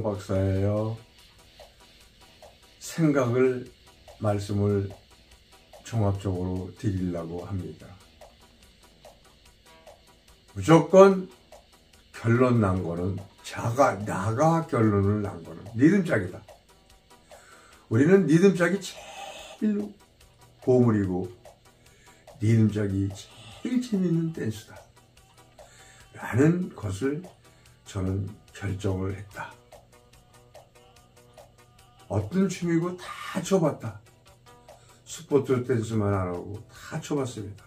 박사예요. 생각을, 말씀을 종합적으로 드리려고 합니다. 무조건 결론 난 거는 나가 결론을 난 거는 리듬짝이다. 우리는 리듬짝이 제일 보물이고 리듬짝이 제일 재밌는 댄스다 라는 것을 저는 결정을 했다. 어떤 춤이고 다 춰봤다. 스포츠 댄스만 안 하고 다 춰봤습니다.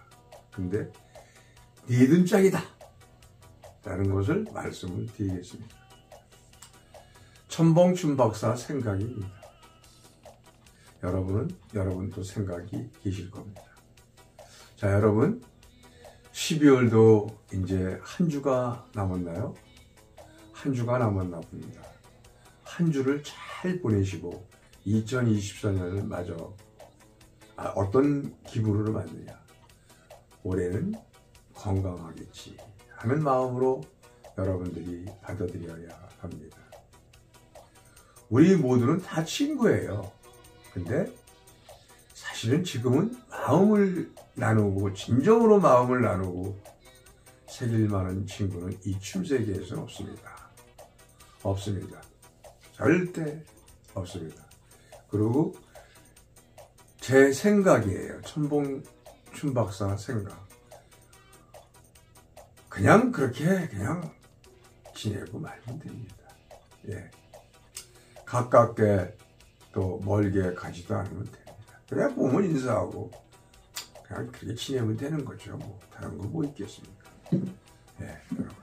근데 리듬짝이다 라는 것을 말씀을 드리겠습니다. 천봉춘 박사 생각입니다. 여러분도 생각이 계실 겁니다. 자, 여러분, 12월도 이제 한 주가 남았나요? 한 주가 남았나 봅니다. 한 주를 잘 보내시고 2024년을 마저 어떤 기분으로 맞느냐. 올해는 건강하겠지 하는 마음으로 여러분들이 받아들여야 합니다. 우리 모두는 다 친구예요. 근데 사실은 지금은 마음을 나누고 진정으로 마음을 나누고 새길 만한 친구는 이 춤세계에서는 없습니다. 없습니다. 절대 없습니다. 그리고 제 생각이에요. 천봉춘 박사 생각. 그냥 그렇게 그냥 지내고 말면 됩니다. 예. 가깝게 또 멀게 가지도 않으면 됩니다. 그냥 보면 인사하고 그냥 그렇게 지내면 되는 거죠. 뭐 다른 거 뭐 있겠습니까? 예, 여러분.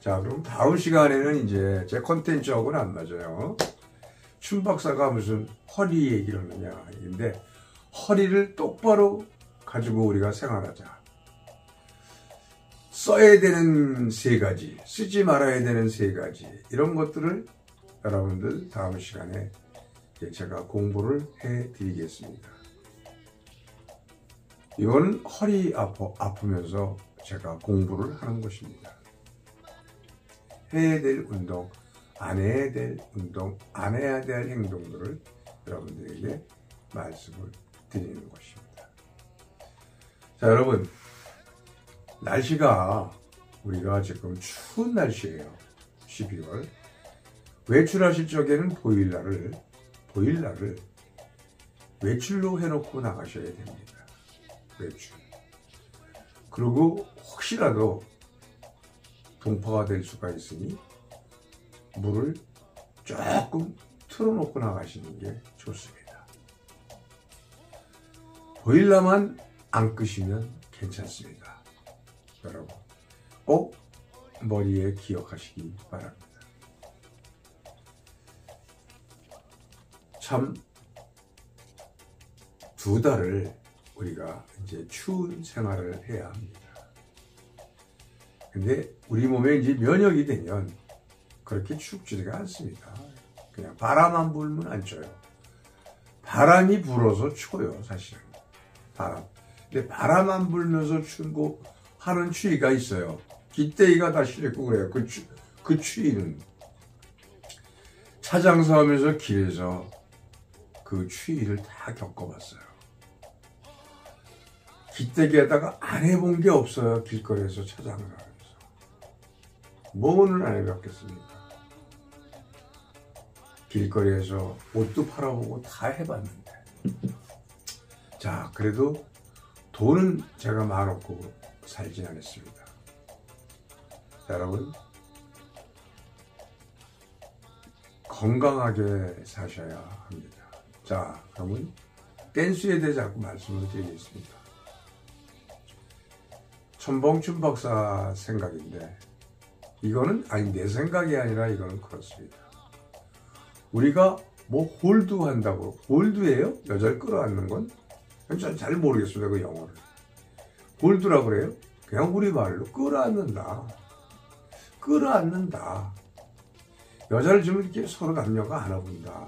자, 그럼 다음 시간에는 이제 제 컨텐츠하고는 안 맞아요. 춘 박사가 무슨 허리 얘기를 하느냐 얘기인데, 허리를 똑바로 가지고 우리가 생활하자. 써야 되는 3가지, 쓰지 말아야 되는 3가지, 이런 것들을 여러분들 다음 시간에 제가 공부를 해 드리겠습니다. 이건 허리 아프면서 제가 공부를 하는 것입니다. 해야 될 운동, 안 해야 될 운동, 안 해야 될 행동들을 여러분들에게 말씀을 드리는 것입니다. 자, 여러분, 날씨가 우리가 지금 추운 날씨예요. 12월. 외출하실 적에는 보일러를 외출로 해놓고 나가셔야 됩니다. 외출. 그리고 혹시라도 동파가 될 수가 있으니 물을 조금 틀어놓고 나가시는 게 좋습니다. 보일러만 안 끄시면 괜찮습니다. 여러분, 꼭 머리에 기억하시기 바랍니다. 참 2달을 우리가 이제 추운 생활을 해야 합니다. 근데 우리 몸에 이제 면역이 되면 그렇게 춥지가 않습니다. 그냥 바람만 불면 안 쪄요. 바람이 불어서 추워요, 사실은. 바람. 근데 바람 안 불면서 춥고 하는 추위가 있어요. 기대기가 다 싫고 그래요. 그 추위는. 차 장사하면서 길에서 그 추위를 다 겪어봤어요. 기대기에다가 안 해본 게 없어요. 길거리에서 차 장사하면서. 뭐는 안 해봤겠습니까? 길거리에서 옷도 팔아보고 다 해봤는데. 자, 그래도 돈은 제가 많았고 살진 않았습니다. 자, 여러분, 건강하게 사셔야 합니다. 자, 그러면 댄스에 대해 자꾸 말씀을 드리겠습니다. 천봉춘 박사 생각인데, 이거는 내 생각이 아니라 이거는 그렇습니다. 우리가 뭐 홀드 한다고, 홀드예요? 여자를 끌어안는 건? 전 잘 모르겠습니다, 그 영어를. 홀드라고 그래요? 그냥 우리말로 끌어안는다. 끌어안는다. 여자를 좀 이렇게 서로 남녀가 안아본다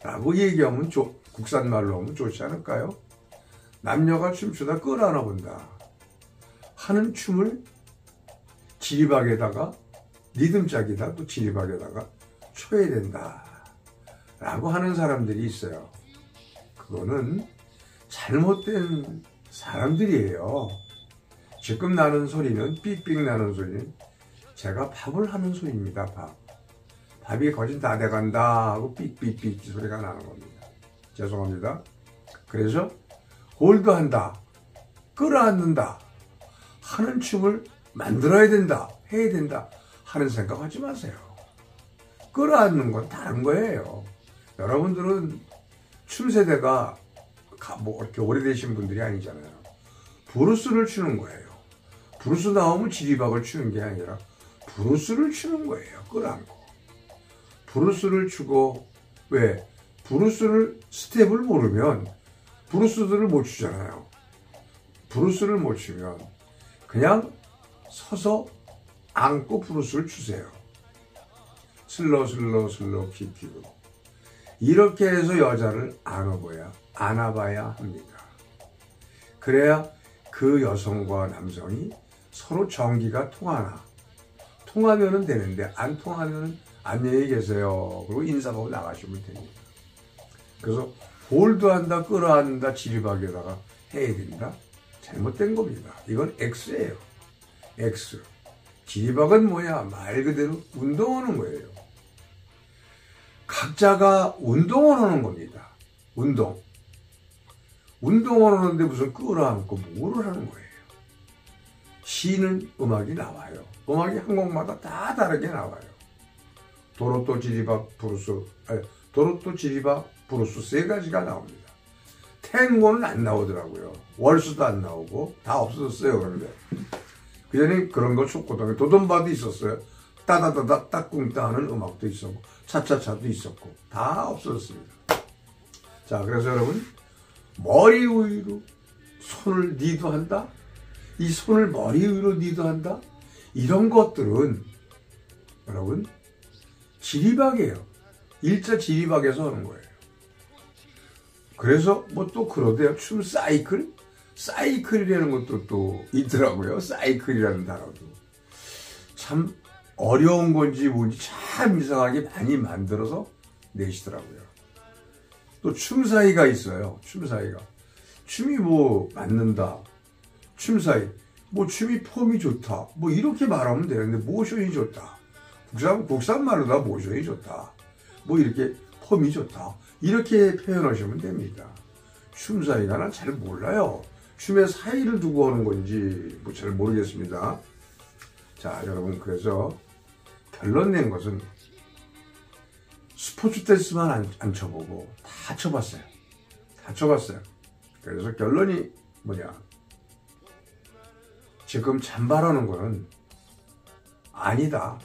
라고 얘기하면 국산말로 하면 좋지 않을까요? 남녀가 춤추다 끌어안아본다 하는 춤을 지리박에다가 리듬짝에다 또 지리박에다가 쳐야 된다 라고 하는 사람들이 있어요. 그거는 잘못된 사람들이에요. 지금 나는 소리는, 삑삑 나는 소리는 제가 밥을 하는 소리입니다. 밥이 거진 다 돼간다 하고 삑삑삑 소리가 나는 겁니다. 죄송합니다. 그래서 홀드한다, 끌어안는다 하는 춤을 만들어야 된다, 해야 된다 하는 생각하지 마세요. 끌어안는 건 다른 거예요. 여러분들은 춤 세대가 뭐 이렇게 오래되신 분들이 아니잖아요. 브루스를 추는 거예요. 브루스 나오면 지리박을 추는 게 아니라 브루스를 추는 거예요. 끌어안고 브루스를 추고, 왜? 브루스를 스텝을 모르면 브루스들을 못 추잖아요. 브루스를 못 추면 그냥 서서 안고 브루스를 추세요. 슬로우 킥킥으로. 이렇게 해서 여자를 안아봐야 합니다. 그래야 그 여성과 남성이 서로 정기가 통하면은 되는데, 안 통하면은 안녕히 계세요. 그리고 인사하고 나가시면 됩니다. 그래서 홀드한다, 끌어안는다, 지리박에다가 해야 된다? 잘못된 겁니다. 이건 X예요. X. 지리박은 뭐야? 말 그대로 운동하는 거예요. 각자가 운동을 하는 겁니다. 운동을 하는데 무슨 끌어안고 뭐를 하는 거예요. 시는 음악이 나와요. 음악이 한 곡마다 다 다르게 나와요. 도로또 지리박 브루스 세 가지가 나옵니다. 탱고는 안 나오더라고요. 월수도 안 나오고 다 없어졌어요. 그런데 그전에 그런 거 췄거든요. 도돈바도 있었어요. 따다다닥 따꿍따 하는 음악도 있었고 차차차도 있었고 다 없어졌습니다. 자, 그래서 여러분, 머리 위로 손을 니도한다, 이 손을 머리 위로 니도한다, 이런 것들은 여러분 지리박이에요. 일자 지리박에서 하는 거예요. 그래서 뭐 또 그러대요. 춤 사이클이라는 것도 또 있더라고요. 사이클이라는 단어도 참 어려운 건지 뭔지 참 이상하게 많이 만들어서 내시더라고요. 또 춤사위가 있어요. 춤이 뭐 맞는다, 춤사위, 뭐 춤이 폼이 좋다, 뭐 이렇게 말하면 되는데, 모션이 좋다, 국산말로 다 모션이 좋다, 뭐 이렇게 폼이 좋다, 이렇게 표현하시면 됩니다. 춤사위가 난 잘 몰라요. 춤의 사이를 두고 하는 건지 뭐 잘 모르겠습니다. 자, 여러분, 그래서 결론 낸 것은 스포츠 댄스만 안 쳐보고 다 쳐봤어요. 그래서 결론이 뭐냐? 지금 잔발하는 거는 아니다.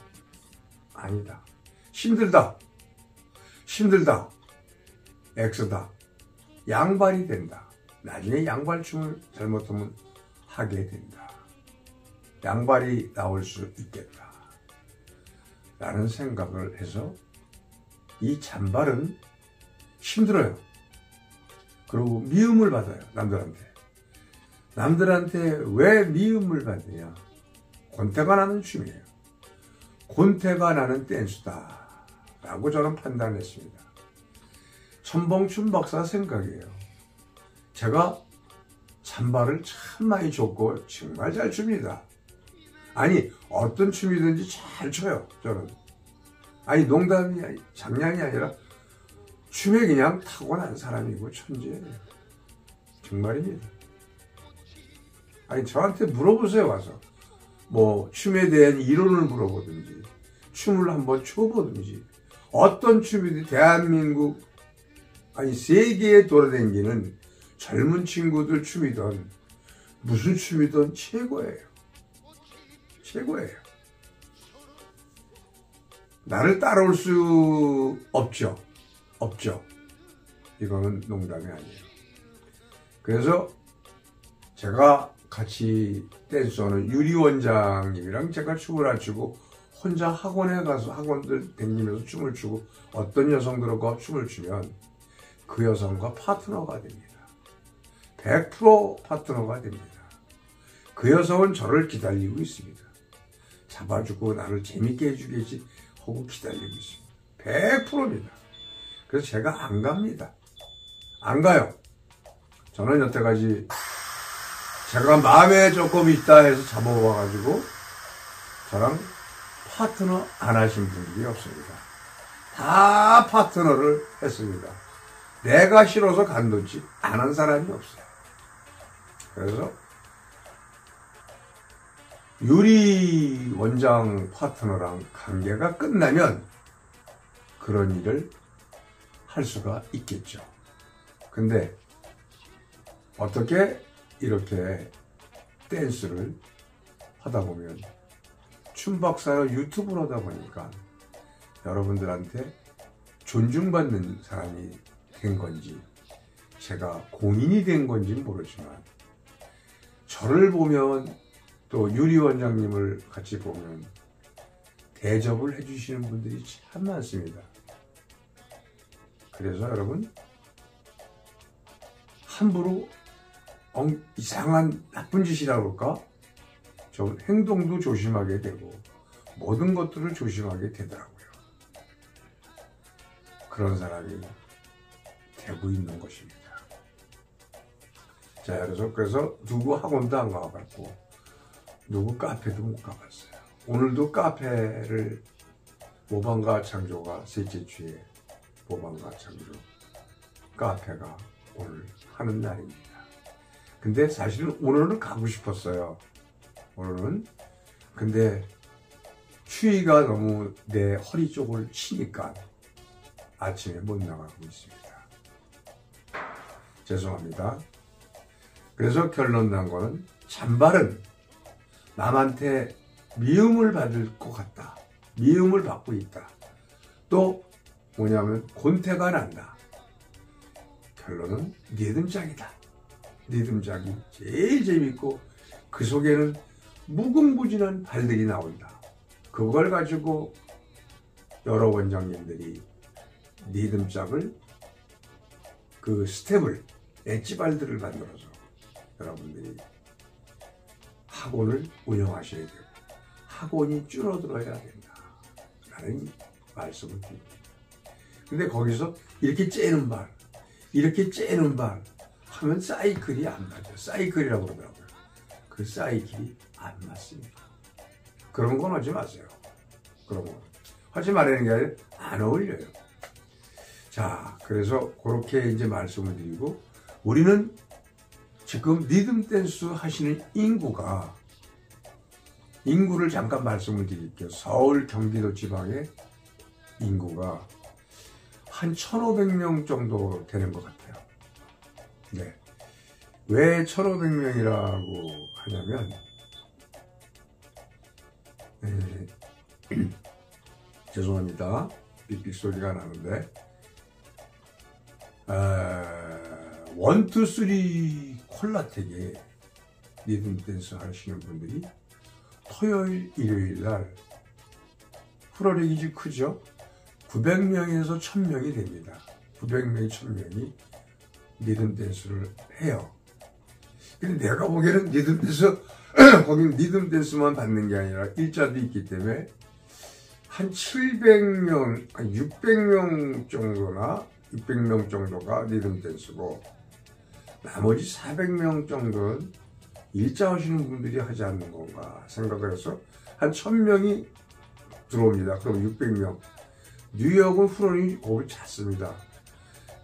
힘들다. X다. 양발이 된다. 나중에 양발춤을 잘못하면 하게 된다. 양발이 나올 수 있겠다. 라는 생각을 해서 이 잔발은 힘들어요. 그리고 미움을 받아요. 남들한테 왜 미움을 받느냐? 곤태가 나는 춤이에요. 곤태가 나는 댄스다 라고 저는 판단했습니다. 천봉춘 박사 생각이에요. 제가 잔발을 참 많이 줬고 정말 잘 춥니다. 아니, 어떤 춤이든지 잘 춰요, 저는. 아니, 농담이 장난이 아니라 춤에 그냥 타고난 사람이고 천재예요. 정말입니다. 아니, 저한테 물어보세요, 와서. 뭐 춤에 대한 이론을 물어보든지 춤을 한번 춰보든지, 어떤 춤이든 대한민국, 아니 세계에 돌아다니는 젊은 친구들 춤이든 무슨 춤이든 최고예요. 나를 따라올 수 없죠. 이거는 농담이 아니에요. 그래서 제가 같이 댄서는 유리 원장님이랑 제가 춤을 안 추고 혼자 학원에 가서 학원들 다니면서 춤을 추고, 어떤 여성들과 춤을 추면 그 여성과 파트너가 됩니다. 100% 파트너가 됩니다. 그 여성은 저를 기다리고 있습니다. 잡아주고 나를 재밌게 해주겠지 하고 기다리고 있습니다. 100%입니다. 그래서 제가 안 갑니다. 안 가요. 저는 여태까지 제가 마음에 조금 있다 해서 잡아와가지고 저랑 파트너 안 하신 분들이 없습니다. 다 파트너를 했습니다. 내가 싫어서 간뒀지 안 한 사람이 없어요. 그래서 유리 원장 파트너랑 관계가 끝나면 그런 일을 할 수가 있겠죠. 근데 어떻게 이렇게 댄스를 하다 보면 춤박사로 유튜브를 하다 보니까 여러분들한테 존중받는 사람이 된 건지 제가 공인이 된 건지는 모르지만 저를 보면 또 유리 원장님을 같이 보면 대접을 해주시는 분들이 참 많습니다. 그래서 여러분 함부로 이상한 나쁜 짓이라고 할까? 좀 행동도 조심하게 되고 모든 것들을 조심하게 되더라고요. 그런 사람이 되고 있는 것입니다. 자, 그래서 누구 학원도 안 가봤고 누구 카페도 못 가봤어요. 오늘도 카페를 모방가 창조가 셋째 주에 모방가 창조 카페가 오늘 하는 날입니다. 근데 사실은 오늘은 가고 싶었어요. 오늘은. 근데 추위가 너무 내 허리 쪽을 치니까 아침에 못 나가고 있습니다. 죄송합니다. 그래서 결론 난 거는 잔발은 남한테 미움을 받을 것 같다. 미움을 받고 있다. 또 뭐냐면 곤태가 난다. 결론은 리듬짝이다. 리듬짝이 제일 재밌고 그 속에는 무궁무진한 발들이 나온다. 그걸 가지고 여러 원장님들이 리듬짝을 그 스텝을 엣지발들을 만들어서 여러분들이 학원을 운영하셔야 되고 학원이 줄어들어야 된다 라는 말씀을 드립니다. 근데 거기서 이렇게 째는 발 이렇게 째는 발 하면 사이클이 안 맞아요. 사이클이라고 그러더라고요. 그 사이클이 안 맞습니다. 그런 건 하지 마세요. 그런 건 하지 말라는 게 아니라 안 어울려요. 자, 그래서 그렇게 이제 말씀을 드리고 우리는 지금 리듬 댄스 하시는 인구를 잠깐 말씀을 드릴게요. 서울, 경기도 지방의 인구가 한 1,500명 정도 되는 것 같아요. 네. 왜 1,500명이라고 하냐면, 죄송합니다. 삑삑 소리가 나는데, 1, 2, 3 콜라텍에 리듬 댄스 하시는 분들이 토요일, 일요일 날 프로리그가 크죠? 900명에서 1000명이 됩니다. 900명이 1000명이 리듬 댄스를 해요. 근데 내가 보기에는 리듬 댄스, 거긴 리듬 댄스만 받는 게 아니라 일자도 있기 때문에 한 700명, 한 600명 정도나 600명 정도가 리듬 댄스고 나머지 400명 정도는 일자 하시는 분들이 하지 않는 건가 생각을 해서 한 1000명이 들어옵니다. 그럼 600명. 뉴욕은 후로링이 거의 작습니다.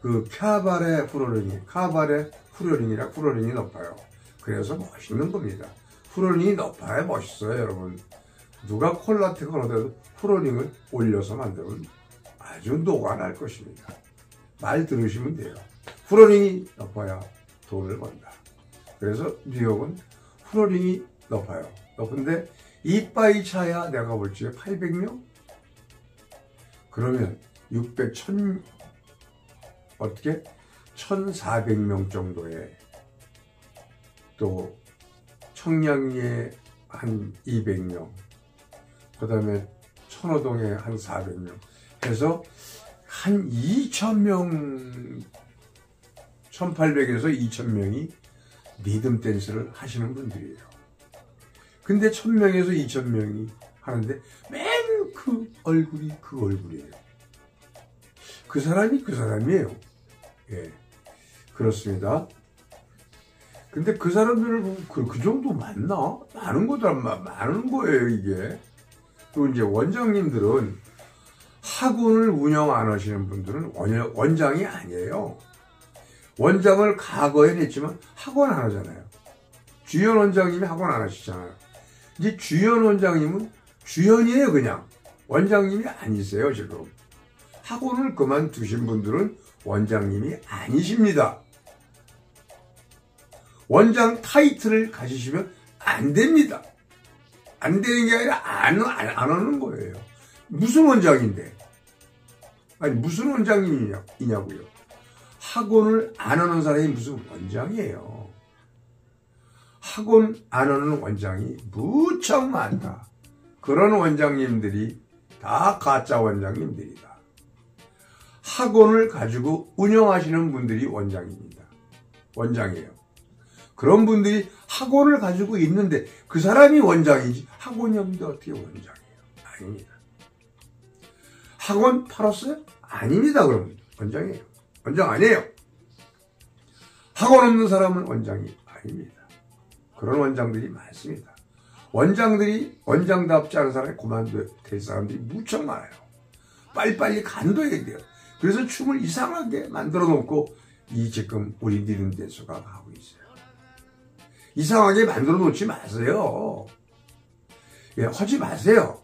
그 카바레 후로링이, 카바레 후로링이라 후로링이 높아요. 그래서 멋있는 겁니다. 후로링이 높아야 멋있어요, 여러분. 누가 콜라텍을 하더라도 후로링을 올려서 만들면 아주 녹아날 것입니다. 말 들으시면 돼요. 후로링이 높아야 돈을 번다. 그래서 뉴욕은 후로링이 높아요. 높은데 이빠이 차야 내가 볼 적에 800명? 그러면 600, 1000, 어떻게? 1400명 정도의 또 청량리에 한 200명, 그 다음에 천호동에 한 400명 해서 한 2000명, 1800에서 2000명이 리듬 댄스를 하시는 분들이에요. 근데 1000명에서 2000명이 하는데 맨 그 얼굴이 그 얼굴이에요. 그 사람이 그 사람이에요. 예, 그렇습니다. 근데 그 사람들을 보면 그 정도 맞나? 많은 것도 많은 거예요, 이게. 또 이제 원장님들은 학원을 운영 안 하시는 분들은 원장이 아니에요. 원장을 과거에 냈지만 학원 안 하잖아요. 주연 원장님이 학원 안 하시잖아요. 이제 주연 원장님은 주연이에요, 그냥. 원장님이 아니세요, 지금. 학원을 그만두신 분들은 원장님이 아니십니다. 원장 타이틀을 가지시면 안 됩니다. 안 되는 게 아니라 안 하는 거예요. 무슨 원장인데? 아니, 무슨 원장님이냐고요. 학원을 안 하는 사람이 무슨 원장이에요. 학원 안 하는 원장이 무척 많다. 그런 원장님들이 다 가짜 원장님들이다. 학원을 가지고 운영하시는 분들이 원장입니다. 원장이에요. 그런 분들이 학원을 가지고 있는데 그 사람이 원장이지 학원이 없는데 어떻게 원장이에요? 아닙니다. 학원 팔았어요? 아닙니다. 그럼 원장이에요. 원장 아니에요. 학원 없는 사람은 원장이 아닙니다. 그런 원장들이 많습니다. 원장들이 원장답지 않은 사람이 그만둬야 될 사람들이 무척 많아요. 빨리빨리 간둬야 돼요. 그래서 춤을 이상하게 만들어 놓고 지금 우리 리듬 댄서가 하고 있어요. 이상하게 만들어 놓지 마세요. 예, 하지 마세요.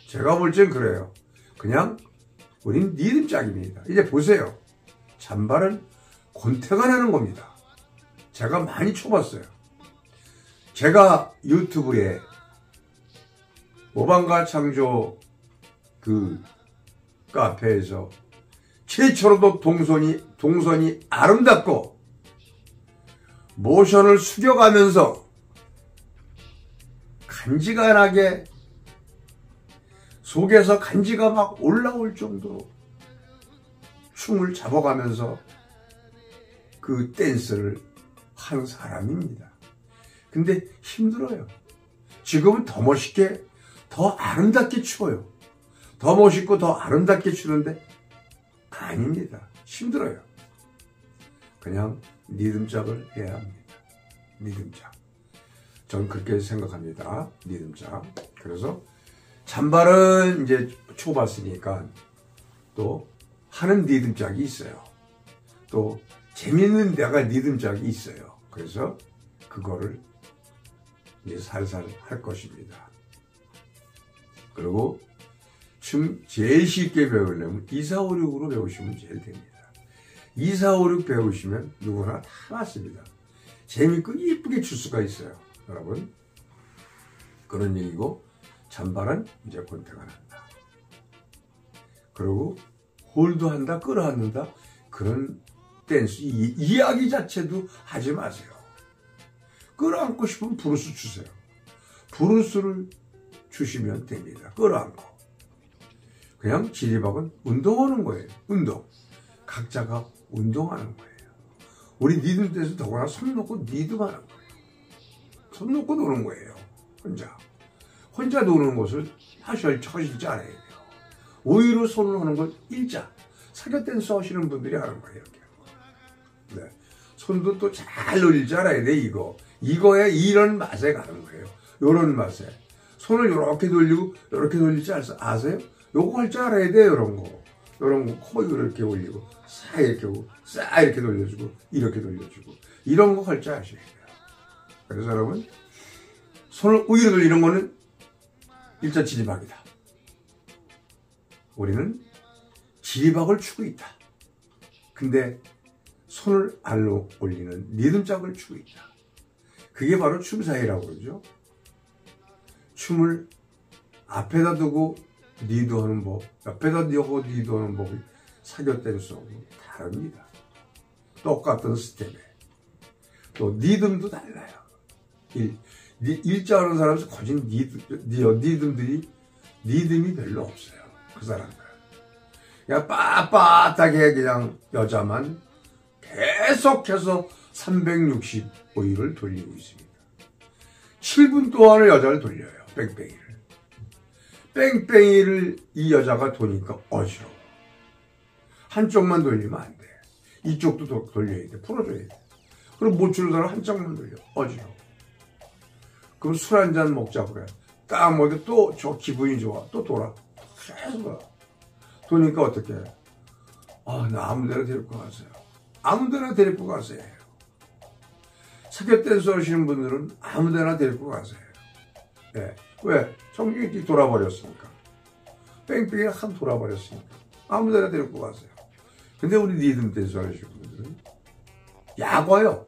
제가 볼 땐 그래요. 그냥 우린 리듬짝입니다. 이제 보세요. 잔발은 권태가 나는 겁니다. 제가 많이 쳐봤어요. 제가 유튜브에 모방가 창조 그 카페에서 최초로도 동선이 아름답고 모션을 숙여가면서 간지간하게 속에서 간지가 막 올라올 정도로 춤을 잡아가면서 그 댄스를 한 사람입니다. 근데 힘들어요. 지금은 더 멋있게, 더 아름답게 추어요. 더 멋있고 더 아름답게 추는데 아닙니다. 힘들어요. 그냥 리듬짝을 해야 합니다. 리듬짝. 전 그렇게 생각합니다. 리듬짝. 그래서 잔발은 이제 쳐봤으니까 또 하는 리듬짝이 있어요. 또 재밌는 데가 리듬짝이 있어요. 그래서 그거를 이제 살살 할 것입니다. 그리고 춤 제일 쉽게 배우려면 2456으로 배우시면 제일 됩니다. 2456 배우시면 누구나 다 맞습니다. 재밌고 이쁘게 출 수가 있어요. 여러분, 그런 얘기고, 잔발은 이제 권태가 난다. 그리고 홀드한다, 끌어안는다, 그런 댄스 이야기 자체도 하지 마세요. 끌어안고 싶으면 브루스 추세요. 브루스를 주시면 됩니다. 끌어안고. 그냥 지리박은 운동하는 거예요. 운동. 각자가 운동하는 거예요. 우리 리듬 댄스 더구나 손 놓고 리듬하는 거예요. 손 놓고 노는 거예요. 혼자 노는 것을 하실 줄 알아야 돼요. 오히려 손을 하는 걸 일자. 사교 댄스 하시는 분들이 하는 거예요. 이렇게. 네. 손도 또 잘 놀릴 줄 알아야 돼, 이거에 이런 맛에 가는 거예요. 요런 맛에. 손을 요렇게 돌리고, 요렇게 돌릴 줄 아세요? 요거 할 줄 알아야 돼요, 요런 거. 코 이렇게 올리고, 싹 이렇게 오고, 싹 이렇게 돌려주고, 이렇게 돌려주고. 이런 거 할 줄 아셔야 돼요. 그래서 여러분, 손을 우위로 돌리는 거는 일자 지리박이다. 우리는 지리박을 추고 있다. 근데 손을 알로 올리는 리듬짝을 추고 있다. 그게 바로 춤사위라고 그러죠. 춤을 앞에다 두고 리드하는 법, 옆에다 두고 리드하는 법이 사교 댄스하고 다릅니다. 똑같은 스텝에. 또 리듬도 달라요. 일자 하는 사람에서 거진 리듬이 별로 없어요. 그 사람들. 그냥 빳빳하게 그냥 여자만 계속해서 365일을 돌리고 있습니다. 7분 동안을 여자를 돌려요. 뺑뺑이를 이 여자가 도니까 어지러워. 한쪽만 돌리면 안 돼. 이쪽도 돌려야 돼. 풀어줘야 돼. 그럼 못 추는 사람 한쪽만 돌려. 어지러워. 그럼 술 한잔 먹자고 그래. 딱 먹어도 또 저 기분이 좋아. 또 돌아. 계속 돌아. 도니까 어떻게 해? 나 아무 데나 데리고 가세요. 아무 데나 데리고 가세요. 사교 댄스 하시는 분들은 아무 데나 데리고 가세요. 예. 왜? 정신이 돌아버렸으니까. 뺑뺑이 한 돌아버렸으니까. 아무 데나 데리고 가세요. 근데 우리 리듬 댄스 하시는 분들은 약어요.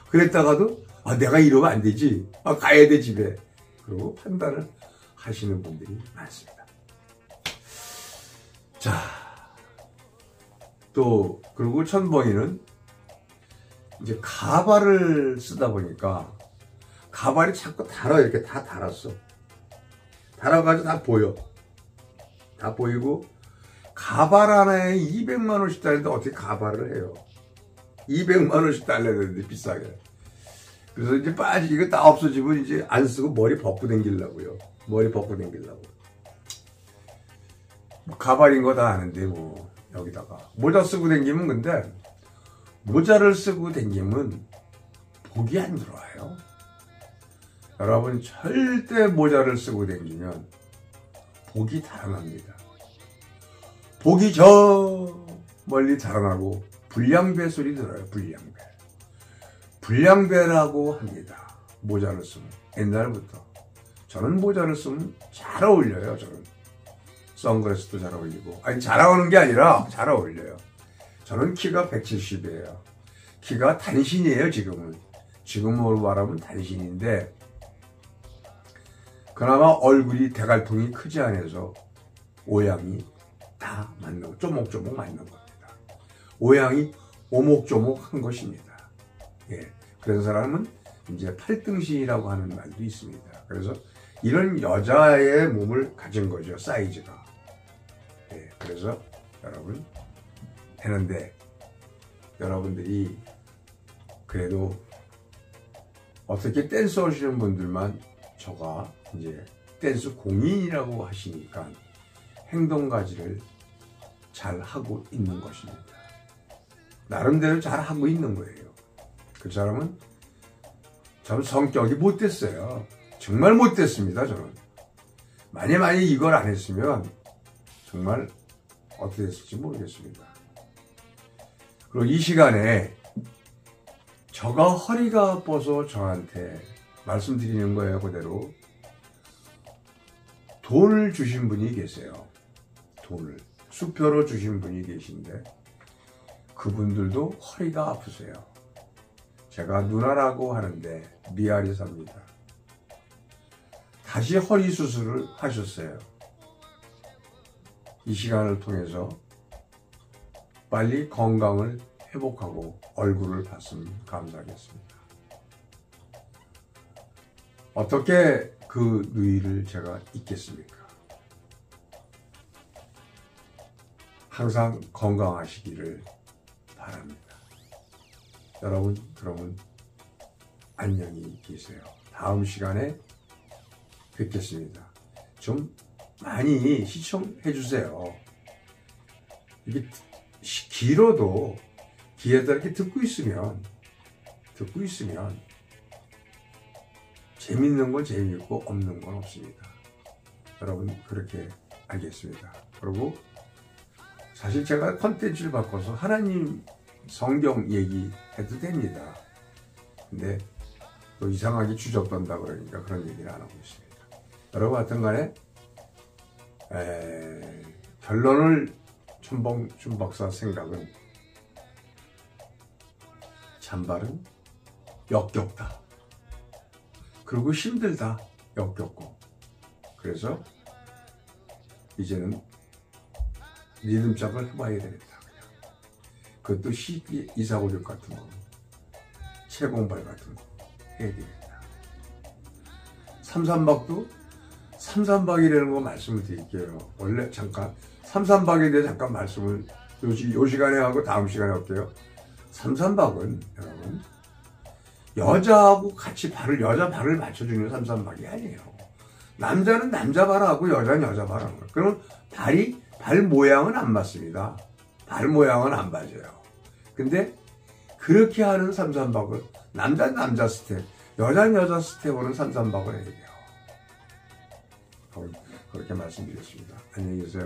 그랬다가도 내가 이러면 안 되지. 가야 돼 집에. 그러고 판단을 하시는 분들이 많습니다. 자, 또 그리고 천봉이는 이제 가발을 쓰다 보니까 가발이 자꾸 달아. 이렇게 다 달았어. 달아가지고 다 보여. 다 보이고 가발 하나에 200만 원씩 달는데 어떻게 가발을 해요? 200만 원씩 달려야 되는데 비싸게. 그래서 이제 이거 다 없어지면 이제 안 쓰고 머리 벗고 댕기려고요. 머리 벗고 댕기려고. 가발인 거 다 아는데 여기다가 모자 쓰고 댕기면 근데 모자를 쓰고 댕기면 복이 안 들어와요. 여러분 절대 모자를 쓰고 댕기면 복이 달아납니다. 복이 저 멀리 달아나고 불량배 소리 들어요. 불량배라고 합니다. 모자를 쓰면. 옛날부터. 저는 모자를 쓰면 잘 어울려요. 저는. 선글라스도 잘 어울리고. 잘 어울리는 게 아니라 잘 어울려요. 저는 키가 170이에요. 키가 단신이에요, 지금은. 지금으로 말하면 단신인데, 그나마 얼굴이 대갈통이 크지 않아서 오양이 다 맞는, 쪼목쪼목 맞는 겁니다. 오양이 오목조목 한 것입니다. 예. 그런 사람은 이제 팔등신이라고 하는 말도 있습니다. 그래서 이런 여자의 몸을 가진 거죠, 사이즈가. 예. 그래서 여러분, 되는데, 여러분들이 그래도 어떻게 댄스 하시는 분들만 저가 이제 댄스 공인이라고 하시니까 행동가지를 잘 하고 있는 것입니다. 나름대로 잘 하고 있는 거예요. 그 사람은 참 성격이 못됐어요. 정말 못됐습니다, 저는. 만약 이걸 안 했으면 정말 어떻게 됐을지 모르겠습니다. 그리고 이 시간에 저가 허리가 아파서 저한테 말씀드리는 거예요, 그대로. 돈을 주신 분이 계세요. 돈을. 수표로 주신 분이 계신데 그분들도 허리가 아프세요. 제가 누나라고 하는데 미아리 삽니다. 다시 허리 수술을 하셨어요. 이 시간을 통해서 빨리 건강을 회복하고 얼굴을 봤으면 감사하겠습니다. 어떻게 그 누이를 제가 잊겠습니까? 항상 건강하시기를 바랍니다. 여러분, 그러면 안녕히 계세요. 다음 시간에 뵙겠습니다. 좀 많이 시청해 주세요. 이게 길어도 귀에다 이렇게 듣고 있으면 재밌는 건 재미있고 없는 건 없습니다. 여러분 그렇게 알겠습니다. 그리고 사실 제가 컨텐츠를 바꿔서 하나님 성경 얘기해도 됩니다. 근데 또 이상하게 주접던다 그러니까 그런 얘기를 안 하고 있습니다. 여러분 하여튼 간에 결론을 춘 박사 생각은 잔발은 역겹다. 그리고 힘들다. 역겹고. 그래서 이제는 리듬짝을 해봐야 되겠다. 그냥. 그것도 이사고륙 같은 거, 채공발 같은 거 해야 되겠다. 삼삼박도 삼삼박이라는 거 말씀을 드릴게요. 원래 잠깐 삼삼박에 대해 잠깐 말씀을 요 시간에 하고 다음 시간에 할게요. 삼삼박은 여러분 여자하고 같이 여자 발을 맞춰주는 삼삼박이 아니에요. 남자는 남자 발하고 여자는 여자 발하는 거예요. 그러면 발 모양은 안 맞습니다. 발 모양은 안 맞아요. 근데 그렇게 하는 삼삼박을 남자는 남자 스텝, 여자는 여자 스텝으로는 삼삼박을 해야 돼요. 그렇게 말씀드렸습니다. 안녕히 계세요.